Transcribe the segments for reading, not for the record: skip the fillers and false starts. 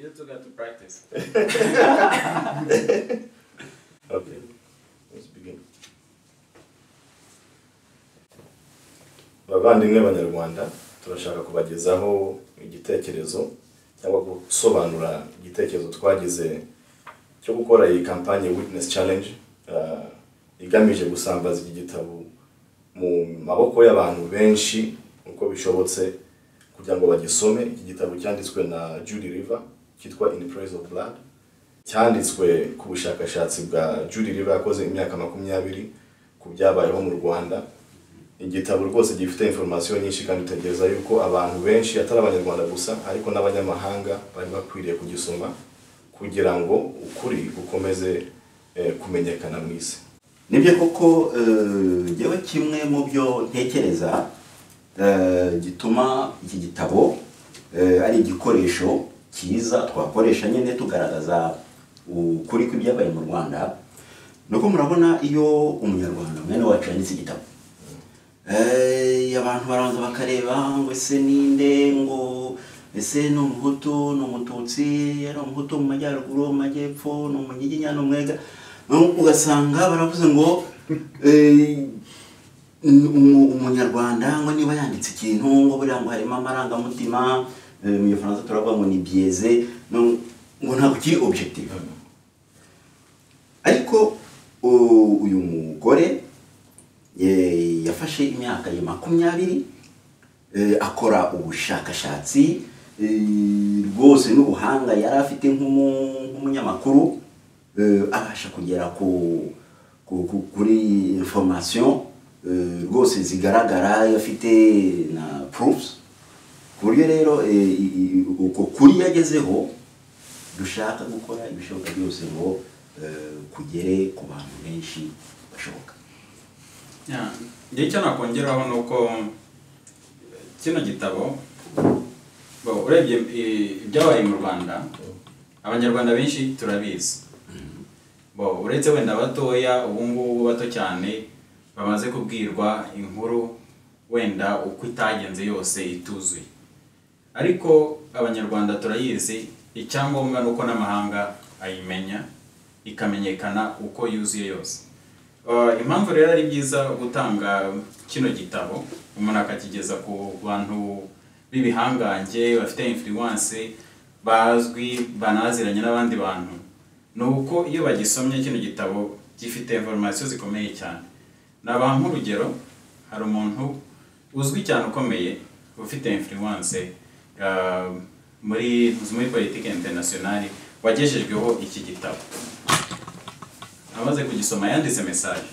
You two got to practice. Okay, let's begin. Bavandimwe b'Abanyarwanda, turashaka kubagezaho igitekerezo cyangwa gusobanura igitekerezo twagize cyo gukora iyi kampanye Witness Challenge igamije gusambaza iki gitabo mu maboko y'abantu benshi uko bishobotse kugira ngo bagisome. Iki gitabo cyanditswe na Judy River cyitwa In Praise of Blood, cyanditswe ku bushakashatsi bwa Judy River yakoze imyaka 20 ku byabayeho mu Rwanda. Igitabo rwose gifite information nyinshi kandi utegereza yuko abantu benshi atari Abanyarwanda gusa ariko n'abanyamahanga bari bakwiriye kugisoma kugira ngo ukuri gukomeze kumenyekana mu isi. Nibyo koko yewe kimwe mu byo ntekereza gituma iki gitabo ari igikoresho cyiza twakoresha nyine tugaragaza ukuri kw'ibyabaye mu Rwanda. Nuko murabona iyo umunyarwanda mwene wacu yanditse igitabo abantu baranza bakareba ngo ese ninde, ngo ese no Umuhutu no Umututsi, yari Umuhutu mu majyaruguru, mu majyepfo, no Munyiginya no Mwega, ugasanga baravuze ngo umunyarwanda ngo niba yanditse ikintu ngo buriya ngo harimo amarangamutima, mu Faransa turavuga ngo ni biaisé, ngo ntabwo kiri objectif. Ariko uyu mugore yafashe imyaka ye 20 akora ubushakashatsi rwose n'ubuhanga yari afite nk'umunyamakuru, abasha kugera kuri information rwose zigaragara, yafite na proofs. Kuryo rero uko kuri yagezeho dushaka gukora ibishoboka byose ngo kugere ku bantu benshi bashoboka. Icyo nakongeraho nuko kino gitabo urebye ibyabaye mu Rwanda, Abanyarwanda benshi turabizi. Uretse wenda batoya ubungubu bato cyane bamaze kubwirwa inkuru wenda uko itagenze yose ituzuye, ariko Abanyarwanda turayizi. Icyangombwa nuko n'amahanga ayimenya ikamenyekana uko yuzuye yose. Impamvu rero ari byiza gutanga kino gitabo umuntu akakigeza ku bantu b'ibihangange bafite influence bazwi banaziranye n'abandi bantu, nuko iyo bagisomye kino gitabo gifite information zikomeye cyane. Nabaha nk'urugero, hari umuntu uzwi cyane ukomeye ufite influence muri politique internationale wagejejweho iki gitabo. Amaze kugisoma yanditse message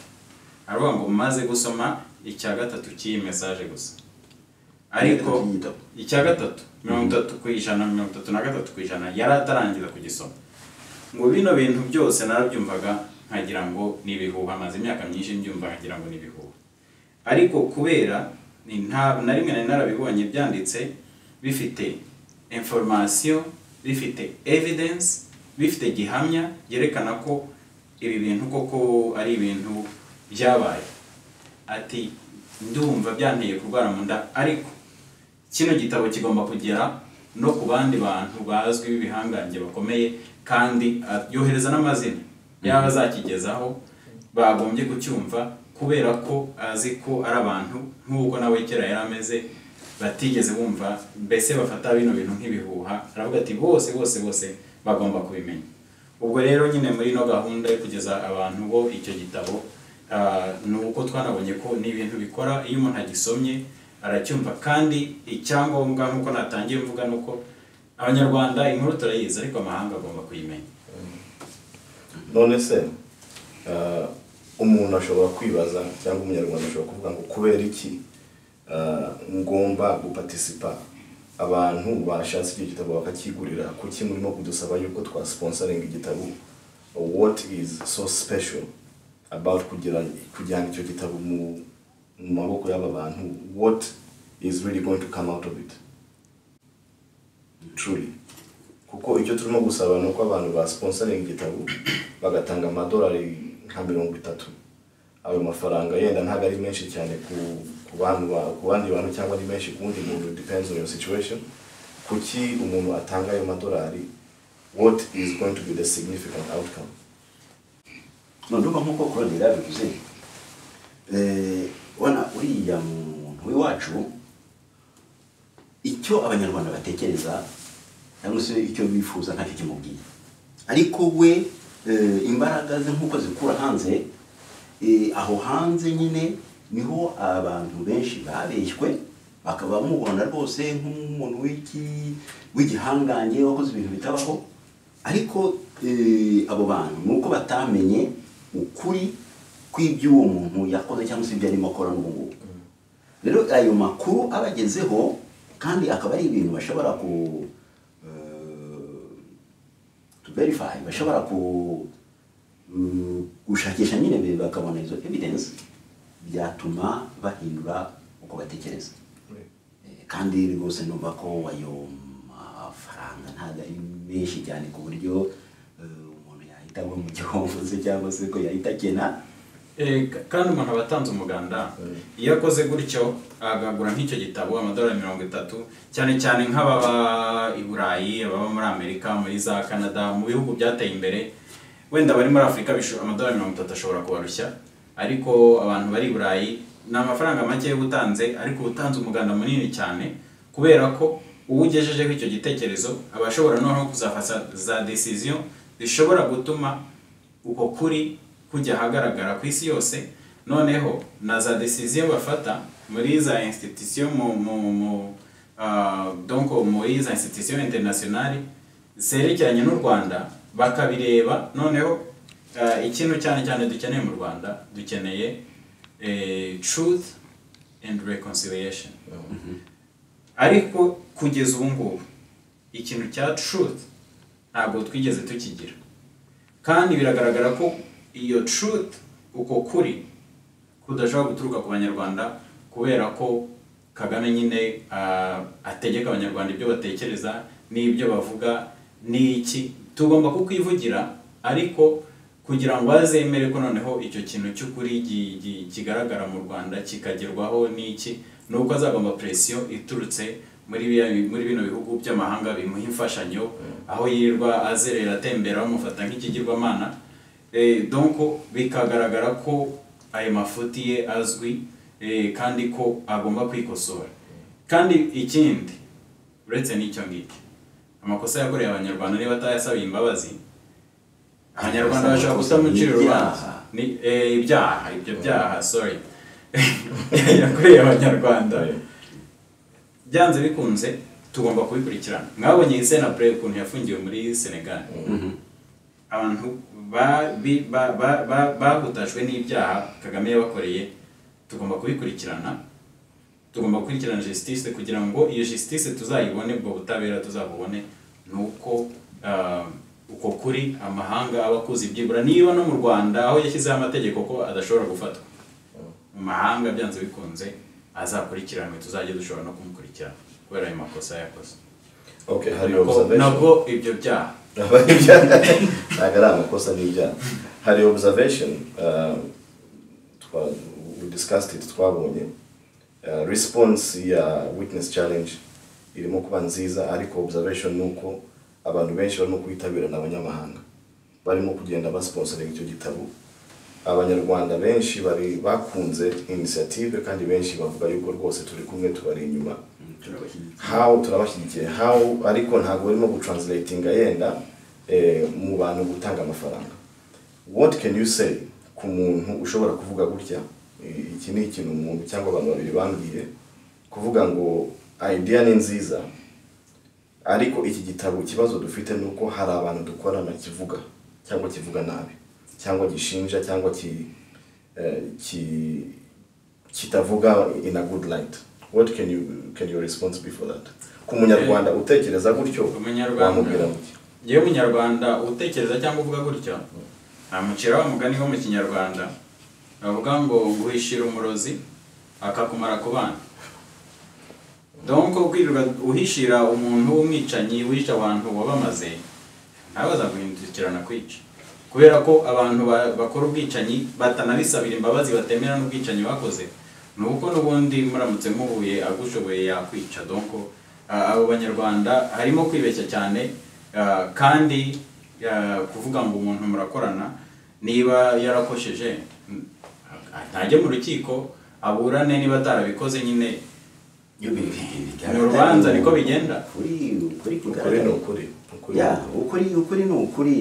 aravuga ngo maze gusoma icya gatatu cy'iyi message gusa, ariko icya gatatu 33% yari atarangiza kugisoma. Ngo bino bintu byose narabyumvaga nkagira ngo ni ibihuha, amaze imyaka myinshi mbyumva nkagira ngo ni ibihuha, ariko kubera na rimwe narabibonye byanditse bifite information, bifite evidence, bifite gihamya yerekana ko ibi bintu koko ari ibintu byabaye. Ati ndumva byanteye kurwara mu nda, ariko kino gitabo kigomba kugera no ku bandi bantu bazwi b'ibihangange bakomeye, kandi yohereza n'amazina y'abazakigezaho bagombye kucyumva, kubera ko azi ko ari abantu nk'uko nawe kera yari ameze batigeze bumva, mbese bafata bino bintu nk'ibihuha. Aravuga ati bose bagomba kubimenya. Ubwo rero nyine muri no gahunda yo kugeza abantu bo icyo gitabo, nuko twanabonye ko ni ibintu bikora iyo umuntu agisomye aracyumva. Kandi icyangombwa nkuko natangiye mvuga nuko Abanyarwanda inkuru turayizi ariko amahanga agomba kuyimenya. None se umuntu ashobora kwibaza cyangwa umunyarwanda ashobora kuvuga ngo kubera iki ngomba guparticipa, abantu bashatse iki gitabo bakakigurira, kuki murimo kudusaba yuko twa sponsoring igitabo? What is so special about kujyana icyo gitabo mu maboko y'aba bantu? What is really going to come out of it truly? Kuko icyo turimo gusaba nuko abantu ba sponsoring igitabo bagatanga $30 ayo mafaranga yenda ntago ari menshi cyane ku bandi bantu cyangwa ni menshi kundi muntu, depends on your situation. Kuki umuntu atanga ayo $, what is going to be the significant outcome? ndumva nkuko Claude yabivuze wana uriya muntu w'iwacu icyo abanyarwanda batekereza cyangwa se icyo bifuza ntacyo kimubwiye, ariko we imbaraga ze nkuko zikura hanze, aho hanze nyine niho abantu benshi babeshywe bakaba bamubona rwose nk'umuntu w'igihangange wakoze ibintu bitabaho, ariko abo bantu nuko batamenye ukuri kw'iby'uwo muntu yakoze cyangwa se ibyo arimo akora n'ubu ngubu. Rero ayo makuru abagezeho kandi akaba ari ibintu bashobora ku verify, bashobora gushakisha nyine bakabona izo evidence, byatuma bahindura uko batekereza. Kandi rwose numva ko ayo mafaranga ntabwo ari menshi cyane ku buryo umuntu yahita ava mu gihombo se cyangwa se ko yahita akena. Kandi umuntu abatanze umuganda iyo akoze gutyo agagura nk'icyo gitabo $30 cyane cyane nk'ababa i Burayi, ababa muri Amerika, muri za Canada, mu bihugu byateye imbere, wenda bari muri Afrika $30 ashobora kubarushya, ariko abantu bari i Burayi ni amafaranga make utanze, ariko utanze umuganda munini cyane, kubera ko uwugejejeho icyo gitekerezo abashobora no kuzafata za decision zishobora gutuma uko kuri kujya hagaragara ku isi yose, noneho na za decision bafata muri za institution donc muri za institution internationale zerekeranye n'u Rwanda bakabireba. Noneho ikintu cyane cyane dukeneye mu Rwanda, dukeneye truth and reconciliation. Ariko kugeza ubu ngubu ikintu cya truth ntabwo twigeze tukigira, kandi biragaragara ko iyo truth, uko kuri kudashobora guturuka ku banyarwanda, kubera ko Kagame nyine ategeka abanyarwanda ibyo batekereza n'ibyo bavuga n'iki. Tugomba kukwivugira, ariko kugira ngo azemere ko noneho icyo kintu cy'ukuri kigaragara mu Rwanda kikagerwaho n'iki, nuko azagomba presiyo iturutse muri bino bihugu by'amahanga bimuha imfashanyo, aho yirirwa azerera atembera bamufata nk'ikigirwamana. Donc bikagaragara ko ayo mafuti ye azwi, kandi ko agomba kwikosora. Kandi ikindi uretse n'icyo ngicyo, amakosa yakoreye abanyarwanda niba atayasabiye imbabazi, abanyarwanda bashobora kutamucira urubanza. Ibyo byaha sorry yakoreye abanyarwanda, byanze bikunze tugomba kubikurikirana. Mwabonye Senapre ukuntu yafungiwe muri Senegal, abantu bahutajwe n'ibyaha Kagame yabakoreye. Tugomba kubikurikirana, tugomba gukurikirana justice kugira ngo iyo justice tuzayibone, ubwo butabera tuzabubone, nuko uko kuri amahanga abakuzi byibura. Niba no mu Rwanda aho yashyizeho amategeko ko adashobora gufatwa, mu mahanga byanze bikunze azakurikiranwe, tuzajye dushobora no kumukurikirana kubera ayo makosa yakoze. Okay, hari observation nabwo ibyo byaha ntabwo ari amakosa n'ibyaha. Hari observation we discussed it, twabonye response ya witness challenge irimo kuba nziza, ariko observation nuko abantu benshi barimo kwitabira n'abanyamahanga barimo kugenda basponsoring icyo gitabo. Abanyarwanda benshi bari bakunze initiative, kandi benshi bavuga yuko rwose turi kumwe, tubari inyuma, turabashyigikiye ariko ntabwo barimo gutranslatinga yenda mu bantu gutanga amafaranga. What can you say ku muntu ushobora kuvuga gutya? Iki ni ikintu umuntu cyangwa abantu babiri bambwiye, kuvuga ngo idea ni nziza, ariko iki gitabo ikibazo dufite nuko hari abantu dukorana kivuga cyangwa kivuga nabi, cyangwa gishinja, cyangwa kitavuga in a good light. What can you response be for that? Ku munyarwanda utekereza gutyo wamubwira muke? Yewe munyarwanda utekereza cyangwa uvuga gutyo, amucira wa mugani wo mu Kinyarwanda bavuga ngo nguhishira umurozi akakumara ku bana. Donc kwirirwa uhishira umuntu w'umwicanyi wica abantu wabamaze, ntabaza guhindukirana kwica, kubera ko abantu bakora ubwicanyi batanabisabira imbabazi, batemera n'ubwicanyi bakoze, nuko n'ubundi muramutse muhuye agushoboye yakwica. Donc abo banyarwanda harimo kwibeshya cyane, kandi kuvuga ngo umuntu murakorana niba yarakosheje ntajye mu rukiko aburane niba atarabikoze nyine ni urubanza niko bigenda. ukuri ni ukuri,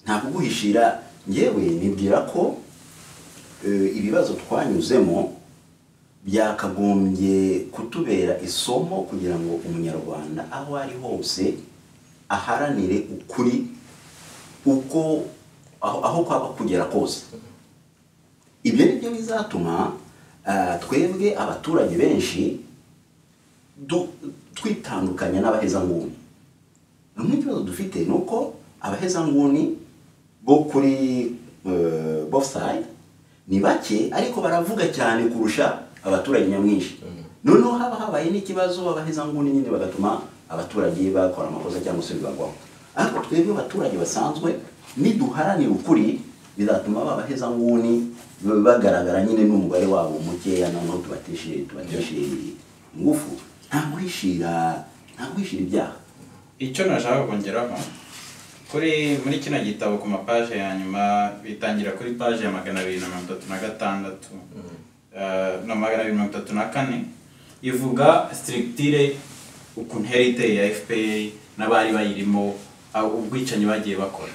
nta kuguhishira. Ngewe nibwira ko ibibazo twanyuzemo byakagombye kutubera isomo kugira ngo umunyarwanda aho ari hose aharanire ukuri uko aho kwaba kugera kose. Ibyo nibyo bizatuma twebwe abaturage benshi twitandukanya n'abahezanguni. N'ikibazo dufite nuko abahezanguni bo kuri both side ni bake ariko baravuga cyane kurusha abaturage nyamwinshi. Noneho haba habaye n'ikibazo abahezanguni nyine bagatuma abaturage bakora amakosa cyangwa se bibagwaho. Ariko twebwe abaturage basanzwe niduharanira ukuri bizatuma abahezanguni bagaragara nyine n'umubare wabo mukeya, noneho tubateshe ingufu. Nta guhishira ibyaha. Icyo nashaka kongeraho muri kino gitabo ku mapaje ya nyuma bitangira kuri paje ya 236 no 234 ivuga structure ukuntu herite ya FPA n'abari bayirimo ubwicanyi bagiye bakora.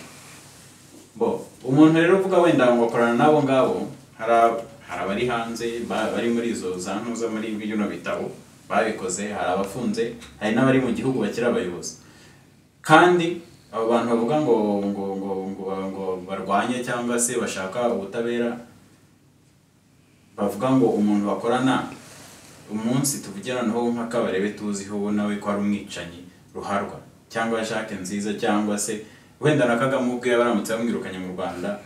Umuntu rero uvuga wenda ngo akorana nabo ngabo hari abari hanze bari muri izo zantuza muri bino bitabo babikoze, hari abafunze, hari n'abari mu gihugu bakira abayobozi. Kandi abo bantu bavuga ngo barwanye cyangwa se bashaka ubutabera, bavuga ngo umuntu bakorana umunsi tuvugira naho nk'akabarebe tuziho nawe ko ari umwicanyi ruharwa cyangwa Jacques Nziza cyangwa se wenda na Kagame ubwe baramutse bamwirukanye mu Rwanda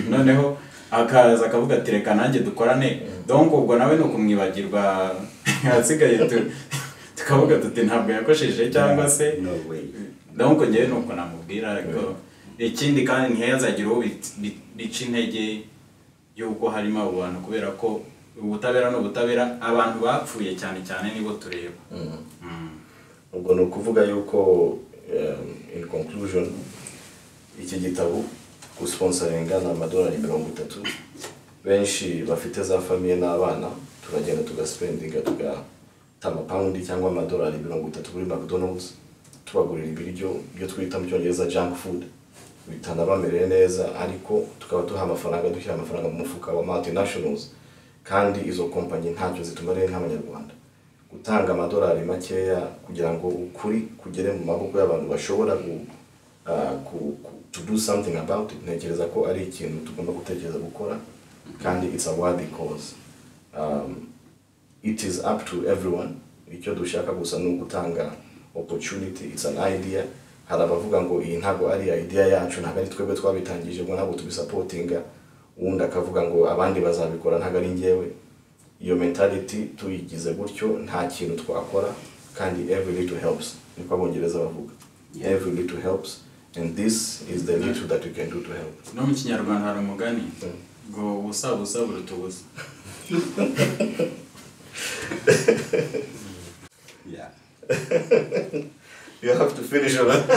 noneho akaza akavuga ati reka nanjye dukorane. Donc ubwo nawe no kumwibagirwa hasigaye tukavuga tuti ntabwo yakosheje cyangwa se no way. Donc ngewe nuko namubwira ariko ikindi kandi ntiyazagira uwo bica intege yuko harimo abo bantu kubera ko ubutabera n'ubutabera abantu bapfuye cyane cyane nibo tureba. Ubwo no kuvuga yuko in conclusion iki gitabo gusponsoringa na $30 benshi bafite za famille n'abana turagenda tugaspendinga tugatama pound cyangwa $30 kuri McDonald's tubagurira ibiryo byo twita mu cyongereza junk food bitana bamereye neza, ariko tukaba tuha amafaranga dushyira amafaranga mu mufuka wa multinationals kandi izo kompanyi ntacyo zitumariye nk'abanyarwanda. Gutanga $10 makeya kugira ngo ukuri kugere mu maboko y'abantu bashobora to do something about it, ntekereza ko ari ikintu tugomba gutekereza gukora kandi it's a worthy cause. It is up to everyone. Icyo dushaka gusa no gutanga opportunity, it's an idea. Hari abavuga ngo iyi ntago ari idea yacu, ntago ari twebwe twabitangije, ngo ntabwo tubisupportinga, undi akavuga ngo abandi bazabikora ntago ari ngewe. Iyo mentality tuyigize gutyo nta kintu twakora, kandi every little helps, niko abongereza bavuga. Every little helps, and this is the little that we can do to help. No mu Kinyarwanda hari umugani ngo ubusa buruta ubusa. Yeah. You have to finish on that.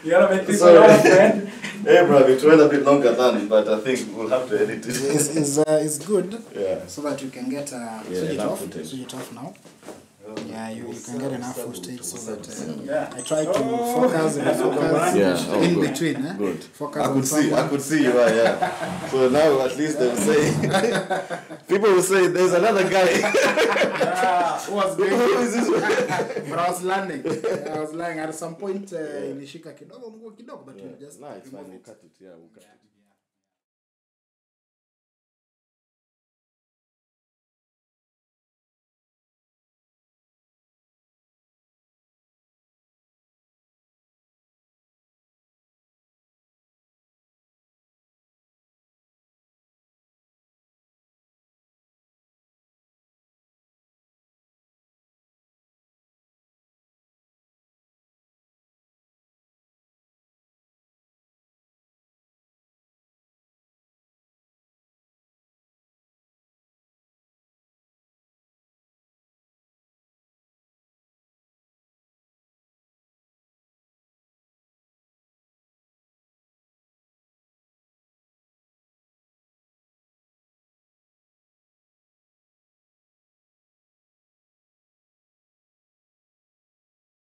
You gotta make this one, friend. Hey, bro, it went a bit longer than it, but I think we'll have to edit it. It's good. Yeah. So that you can get switch it off now. Yeah, you can get enough footage so that I try to focus in between. Good. Focus I could see you. Yeah. So now at least they'll say, people will say, there's another guy. Who was doing Who is this? But I was learning. I was learning at some point. Nishika kidogo, but you just Nice, fine. We'll cut it. Yeah, we'll cut it.